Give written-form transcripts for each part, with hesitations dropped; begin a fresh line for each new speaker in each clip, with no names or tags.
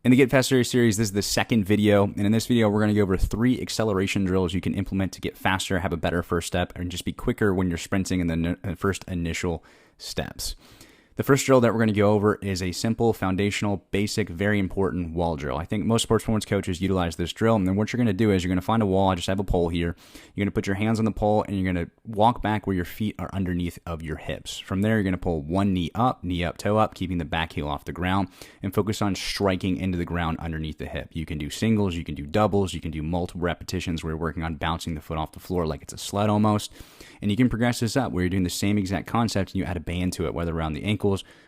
In the Get Faster series, this is the second video, and in this video, we're going to go over 3 acceleration drills you can implement to get faster, have a better first step, and just be quicker when you're sprinting in the first initial steps. The first drill that we're going to go over is a simple, foundational, basic, very important wall drill. I think most sports performance coaches utilize this drill, and then what you're going to do is you're going to find a wall. I just have a pole here. You're going to put your hands on the pole, and you're going to walk back where your feet are underneath of your hips. From there, you're going to pull one knee up, toe up, keeping the back heel off the ground, and focus on striking into the ground underneath the hip. You can do singles, you can do doubles, you can do multiple repetitions where you're working on bouncing the foot off the floor like it's a sled almost, and you can progress this up where you're doing the same exact concept and you add a band to it, whether around the ankles,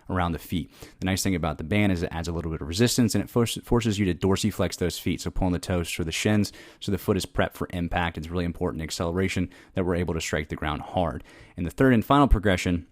around the feet. The nice thing about the band is it adds a little bit of resistance and it forces you to dorsiflex those feet, so pulling the toes for the shins so the foot is prepped for impact. It's really important acceleration that we're able to strike the ground hard. And the third and final progression,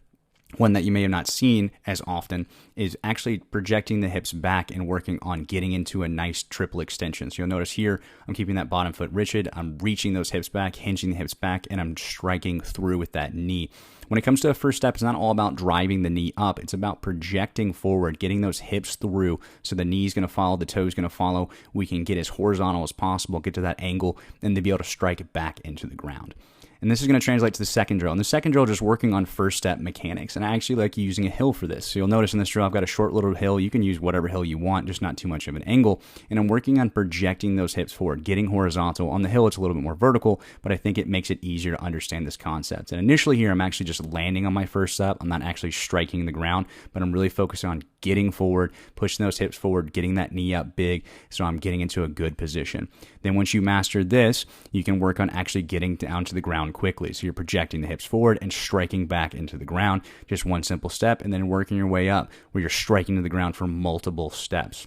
one that you may have not seen as often, is actually projecting the hips back and working on getting into a nice triple extension. So you'll notice here, I'm keeping that bottom foot rigid, I'm reaching those hips back, hinging the hips back, and I'm striking through with that knee. When it comes to a first step, it's not all about driving the knee up. It's about projecting forward, getting those hips through so the knee's going to follow, the toe's going to follow. We can get as horizontal as possible, get to that angle, and then be able to strike it back into the ground. And this is going to translate to the second drill. And the second drill, just working on first step mechanics. And I actually like using a hill for this. So you'll notice in this drill, I've got a short little hill. You can use whatever hill you want, just not too much of an angle. And I'm working on projecting those hips forward, getting horizontal. On the hill, it's a little bit more vertical, but I think it makes it easier to understand this concept. And initially here, I'm actually just landing on my first step. I'm not actually striking the ground, but I'm really focusing on getting forward, pushing those hips forward, getting that knee up big, so I'm getting into a good position. Then once you master this, you can work on actually getting down to the ground quickly. So you're projecting the hips forward and striking back into the ground, just one simple step, and then working your way up where you're striking to the ground for multiple steps.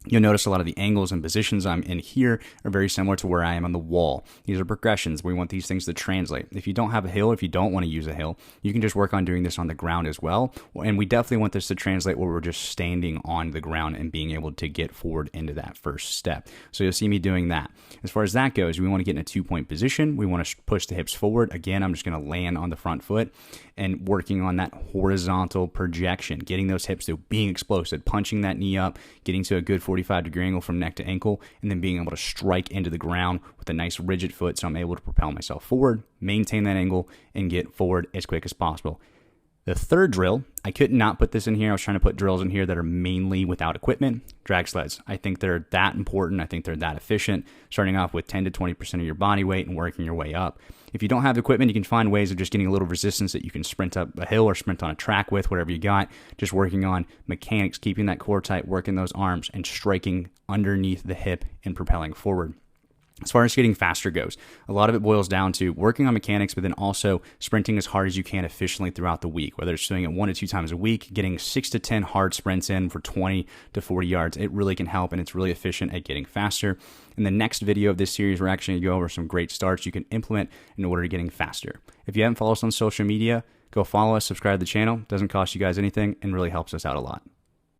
You'll notice a lot of the angles and positions I'm in here are very similar to where I am on the wall. These are progressions. We want these things to translate. If you don't have a hill, if you don't want to use a hill, you can just work on doing this on the ground as well. And we definitely want this to translate where we're just standing on the ground and being able to get forward into that first step. So you'll see me doing that. As far as that goes, we want to get in a 2-point position. We want to push the hips forward. Again, I'm just going to land on the front foot and working on that horizontal projection, getting those hips to being explosive, punching that knee up, getting to a good 45-degree angle from neck to ankle, and then being able to strike into the ground with a nice rigid foot so I'm able to propel myself forward, maintain that angle, and get forward as quick as possible. The third drill, I could not put this in here. I was trying to put drills in here that are mainly without equipment. Drag sleds. I think they're that important. I think they're that efficient, starting off with 10 to 20% of your body weight and working your way up. If you don't have equipment, you can find ways of just getting a little resistance that you can sprint up a hill or sprint on a track with, whatever you got. Just working on mechanics, keeping that core tight, working those arms, and striking underneath the hip and propelling forward. As far as getting faster goes, a lot of it boils down to working on mechanics, but then also sprinting as hard as you can efficiently throughout the week, whether it's doing it 1 to 2 times a week, getting 6 to 10 hard sprints in for 20 to 40 yards. It really can help, and it's really efficient at getting faster. In the next video of this series, we're actually going to go over some great starts you can implement in order to getting faster. If you haven't followed us on social media, go follow us, subscribe to the channel. It doesn't cost you guys anything and really helps us out a lot.